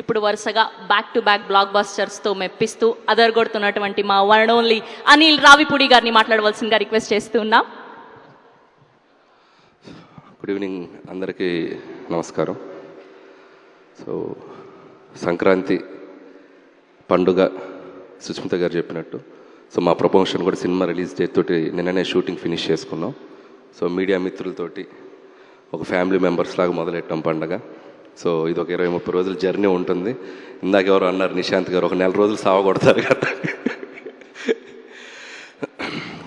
ఇప్పుడు వరుసగా back to back black బస్టర్స్తో మెప్పిస్తూ అదరగొడుతున్నటువంటి మా వన్ ఓన్లీ అనిల్ రావిపూడి గారిని మాట్లాడవలసిందిగా రిక్వెస్ట్ చేస్తూ ఉన్నాం. గుడ్ ఈవినింగ్ అందరికీ నమస్కారం. సో సంక్రాంతి పండుగ సుస్మిత గారు చెప్పినట్టు సో మా ప్రమోషన్ కూడా సినిమా రిలీజ్ డేట్ తోటి నిన్ననే షూటింగ్ ఫినిష్ చేసుకున్నాం. సో మీడియా మిత్రులతోటి ఒక ఫ్యామిలీ మెంబర్స్ లాగా మొదలెట్టాం పండుగ. సో ఇది ఒక 20-30 రోజుల జర్నీ ఉంటుంది. ఇందాక ఎవరు అన్నారు నిశాంత్ గారు ఒక 4 రోజులు సావగొడతారు కదా.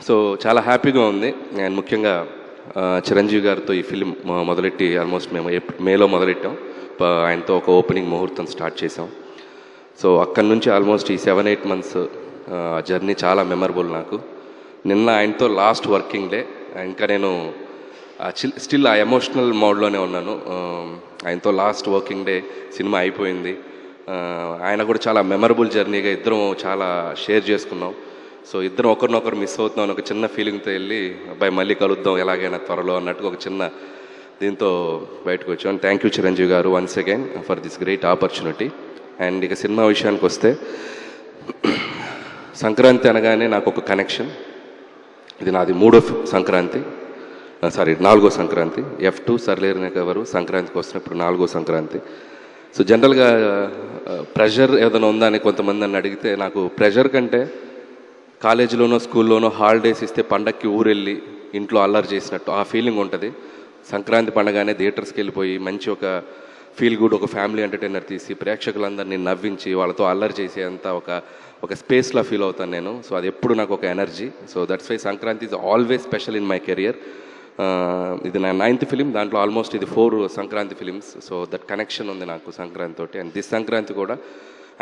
సో చాలా హ్యాపీగా ఉంది. అండ్ ముఖ్యంగా చిరంజీవి గారితో ఈ ఫిలిం మొదలెట్టి ఆల్మోస్ట్ మేము మేలో మొదలెట్టాం. ఆయనతో ఒక ఓపెనింగ్ ముహూర్తం స్టార్ట్ చేసాం. సో అక్కడి నుంచి ఆల్మోస్ట్ ఈ 7-8 మంత్స్ జర్నీ చాలా మెమరబుల్ నాకు. నిన్న ఆయనతో లాస్ట్ వర్కింగ్ డే. ఇంకా నేను స్టిల్ ఆ ఎమోషనల్ మోడ్లోనే ఉన్నాను. ఆయనతో లాస్ట్ వర్కింగ్ డే సినిమా అయిపోయింది. ఆయన కూడా చాలా మెమరబుల్ జర్నీగా ఇద్దరం చాలా షేర్ చేసుకున్నాం. సో ఇద్దరం ఒకరినొకరు మిస్ అవుతున్నాం అని ఒక చిన్న ఫీలింగ్తో వెళ్ళి అబ్బాయి మళ్ళీ కలుద్దాం ఎలాగైనా త్వరలో అన్నట్టుగా ఒక చిన్న దీంతో బయటకు వచ్చాం. థ్యాంక్ యూ చిరంజీవి గారు once again for this great opportunity. And ఇక సినిమా విషయానికి వస్తే సంక్రాంతి అనగానే నాకు ఒక కనెక్షన్. ఇది నాది 3వ సంక్రాంతి, 4వ సంక్రాంతి. F2 సర్లేరు ఎవరు సంక్రాంతికి వస్తున్న ఇప్పుడు 4వ సంక్రాంతి. సో జనరల్గా ప్రెషర్ ఏదైనా ఉందా అని కొంతమంది నన్ను అడిగితే నాకు ప్రెషర్ కంటే కాలేజీలోనో స్కూల్లోనో హాలిడేస్ ఇస్తే పండక్కి ఊరెళ్ళి ఇంట్లో అల్లరి చేసినట్టు ఆ ఫీలింగ్ ఉంటుంది. సంక్రాంతి పండగానే థియేటర్స్కి వెళ్ళిపోయి మంచి ఒక ఫీల్ గుడ్ ఒక ఫ్యామిలీ ఎంటర్టైనర్ తీసి ప్రేక్షకులందరినీ నవ్వించి వాళ్ళతో అల్లరి చేసేంత ఒక స్పేస్లో ఫీల్ అవుతాను నేను. సో అది ఎప్పుడు నాకు ఒక energy. So that's why Sankranti is always special in my career. ఇది నా 9th ఫిలిం. దాంట్లో ఆల్మోస్ట్ ఇది 4 Sankranti films. So that connection ఉంది నాకు సంక్రాంతి తోటి. అండ్ దిస్ సంక్రాంతి కూడా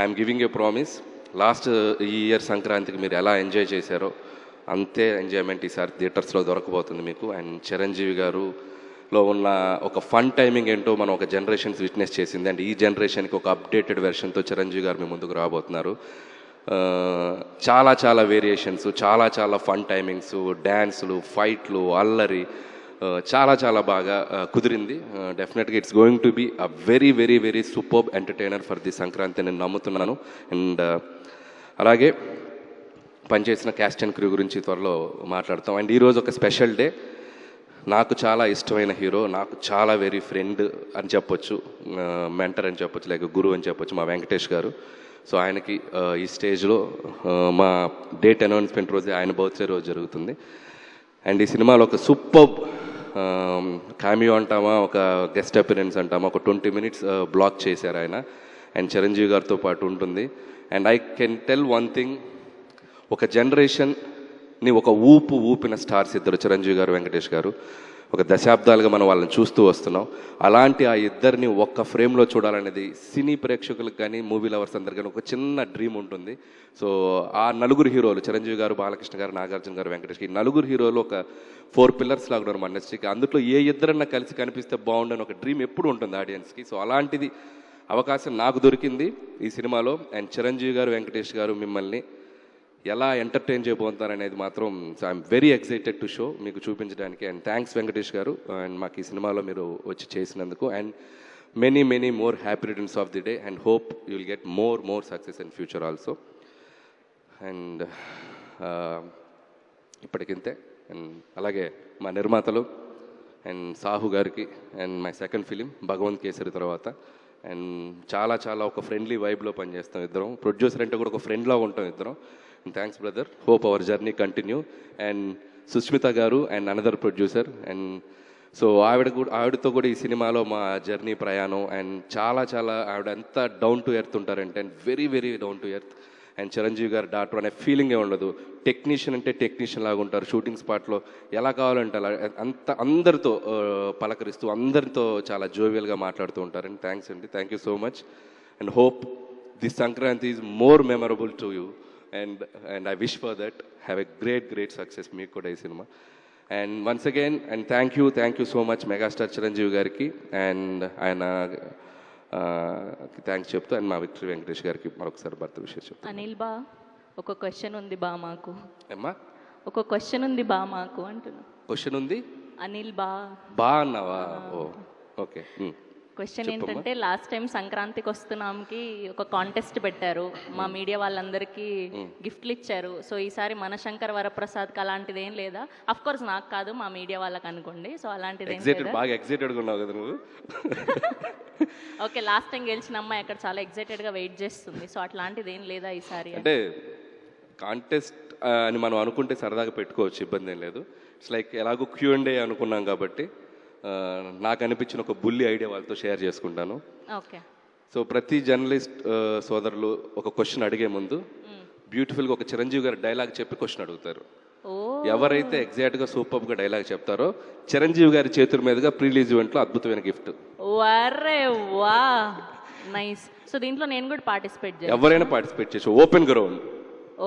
I'm giving a promise. Last ఈ ఇయర్ సంక్రాంతికి మీరు ఎలా ఎంజాయ్ చేశారో అంతే ఎంజాయ్మెంట్ ఈసారి థియేటర్స్లో దొరకబోతుంది మీకు. అండ్ చిరంజీవి గారులో ఉన్న ఒక ఫన్ టైమింగ్ ఏంటో మనం ఒక జనరేషన్స్ విట్నెస్ చేసింది. అండ్ ఈ జనరేషన్కి ఒక అప్డేటెడ్ వెర్షన్తో చిరంజీవి గారు మీ ముందుకు రాబోతున్నారు. చాలా వేరియేషన్స్, చాలా ఫన్ టైమింగ్స్, డ్యాన్సులు, ఫైట్లు, అల్లరి చాలా బాగా కుదిరింది. డెఫినెట్గా it's going to be a very superb entertainer for the Sankranti నేను నమ్ముతున్నాను. అండ్ అలాగే పనిచేసిన క్యాస్ట్ అండ్ క్రూ గురించి త్వరలో మాట్లాడతాం. అండ్ ఈరోజు ఒక స్పెషల్ డే. నాకు చాలా ఇష్టమైన హీరో, నాకు చాలా వెరీ ఫ్రెండ్ అని చెప్పొచ్చు, మెంటర్ అని చెప్పొచ్చు, లేక గురువు అని చెప్పొచ్చు, మా వెంకటేష్ గారు. సో ఆయనకి ఈ స్టేజ్లో మా డేట్ అనౌన్స్మెంట్ రోజే ఆయన బర్త్డే రోజు జరుగుతుంది. అండ్ ఈ సినిమాలో ఒక సూపర్బ్ క్యామియో అంటామా, ఒక గెస్ట్ అపిరెన్స్ అంటామా, ఒక 20 minutes బ్లాక్ చేశారు ఆయన. అండ్ చిరంజీవి గారితో పాటు ఉంటుంది. And I can tell one thing, ఒక జనరేషన్ని ఒక ఊపిన స్టార్స్ ఇద్దరు, చిరంజీవి గారు, వెంకటేష్ గారు. ఒక దశాబ్దాలుగా మనం వాళ్ళని చూస్తూ వస్తున్నాం. అలాంటి ఆ ఇద్దరిని ఒక్క ఫ్రేమ్లో చూడాలనేది సినీ ప్రేక్షకులకు కానీ మూవీ లవర్స్ అందరు కానీ ఒక చిన్న డ్రీమ్ ఉంటుంది. సో ఆ నలుగురు హీరోలు చిరంజీవి గారు, బాలకృష్ణ గారు, నాగార్జున గారు, వెంకటేష్, ఈ నలుగురు హీరోలు ఒక 4 pillars లాగా ఉన్నారు మన ఇండస్ట్రీకి. అందులో ఏ ఇద్దరన్నా కలిసి కనిపిస్తే బాగుండని ఒక డ్రీమ్ ఎప్పుడు ఉంటుంది ఆడియన్స్కి. సో అలాంటిది అవకాశం నాకు దొరికింది ఈ సినిమాలో. అండ్ చిరంజీవి గారు, వెంకటేష్ గారు మిమ్మల్ని ఎలా ఎంటర్టైన్ చేయబోతున్నారనేది మాత్రం I'm very excited to show మీకు చూపించడానికి. అండ్ థ్యాంక్స్ వెంకటేష్ గారు అండ్ మాకు ఈ సినిమాలో మీరు వచ్చి చేసినందుకు. And many more happy returns of the day and hope you will get more success in future also. And ఇప్పటికింతే. అండ్ అలాగే మా నిర్మాతలు అండ్ సాహు గారికి and my second film Bhagavanth Kesari తర్వాత. అండ్ చాలా ఒక ఫ్రెండ్లీ వైబ్లో పనిచేస్తాం ఇద్దరం. ప్రొడ్యూసర్ అంటే కూడా ఒక ఫ్రెండ్లా ఉంటాం ఇద్దరం. Thanks brother, hope our journey continue. And Sushmita గారు and another producer. And so ఆవిడతో కూడా ఈ సినిమాలో మా జర్నీ ప్రయాణం. అండ్ చాలా ఆవిడ ఎంత డౌన్ టు ఎర్త్ ఉంటారంటే, and very down to earth. And Chiranjeevi గారు డాక్టర్ అనే ఫీలింగే ఉండదు. టెక్నీషియన్ అంటే టెక్నీషియన్ లాగా ఉంటారు. షూటింగ్ స్పాట్లో ఎలా కావాలంటే అలా అందరితో పలకరిస్తూ అందరితో చాలా జోవియల్గా మాట్లాడుతూ ఉంటారు. అండ్ థ్యాంక్స్ అండి, thank you so much. And hope this Sankranti is more memorable to you. And I wish for that. Have a great success మీకు కూడా ఈ cinema. And once again and thank you so much megastar Chiranjeevi గారికి and ఆయన thanks చెప్తూ and మా victory Venkatesh గారికి మరొకసారి భర్త విషయం చెప్తాను. అనిల్ బా ఒక క్వశ్చన్ ఉంది బా మాకు. అమ్మా ఒక క్వశ్చన్ ఉంది బా మాకు అంటున్నా. క్వశ్చన్ ఉంది అనిల్ బా అన్నావా? ఓకే. క్వశ్చన్ ఏంటంటే లాస్ట్ టైం సంక్రాంతికి వస్తున్నాంకి ఒక కాంటెస్ట్ పెట్టారు, మా మీడియా వాళ్ళందరికీ గిఫ్ట్లు ఇచ్చారు. సో ఈసారి మన శంకర్ వరప్రసాద్కి అలాంటిది ఏం లేదా? అఫ్ కోర్స్ నాకు కాదు, మా మీడియా వాళ్ళకి అనుకోండి. సో అలాంటిది ఏం ఎగ్జైటెడ్, లేదా? బాగా ఎగ్జైటెడ్గా ఉన్నావు కదా నువ్వు. ఓకే, లాస్ట్ టైం గెలిచిన అమ్మాయి అక్కడ చాలా ఎగ్జైటెడ్గా వెయిట్ చేస్తుంది. సో అట్లాంటిది ఏం లేదా ఈసారి? అంటే కాంటెస్ట్ అని మనం అనుకుంటే సరదాగా పెట్టుకోవచ్చు, ఇబ్బంది ఏం లేదు. ఇట్స్ లైక్ ఎలాగో Q&A అనుకున్నాం కాబట్టి నాకు అనిపించిన ఒక బుల్లి ఐడియా వాళ్ళతో షేర్ చేసుకుంటాను. ఓకే. సో ప్రతి జర్నలిస్ట్ సోదరులు ఒక క్వశ్చన్ అడిగే ముందు బ్యూటిఫుల్గా ఒక చిరంజీవి గారి డైలాగ్ చెప్పి క్వశ్చన్ అడుగుతారు. ఓ, ఎవరైతే ఎగ్జాక్ట్గా సూపర్గా డైలాగ్ చెప్తారో చిరంజీవి గారి చేతుల మీదుగా ప్రీలీజ్ ఈవెంట్లో అద్భుతమైన గిఫ్ట్. వరే వా, నైస్. సో దీంట్లో నేను కూడా పార్టిసిపేట్ చేయాలి? ఎవరైనా పార్టిసిపేట్ చేయొచ్చు, ఓపెన్ గ్రౌండ్.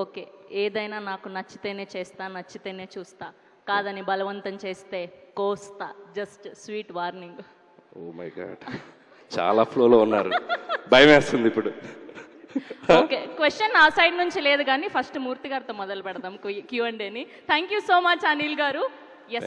ఓకే. ఏదైనా నాకు నచ్చితేనే చేస్తా, నచ్చితేనే చూస్తా, కాదని బలవంతం చేస్తే కోస్తా. Just sweet warning. Oh my god, చాలా ఫ్లోలో ఉన్నారు, భయం వేస్తుంది ఇప్పుడు. ఓకే, క్వశ్చన్ ఆ సైడ్ నుంచి లేదు కానీ ఫస్ట్ మూర్తి గారితో మొదలు పెడదాం Q&Aని. Thank you so much Anil గారు. ఎస్,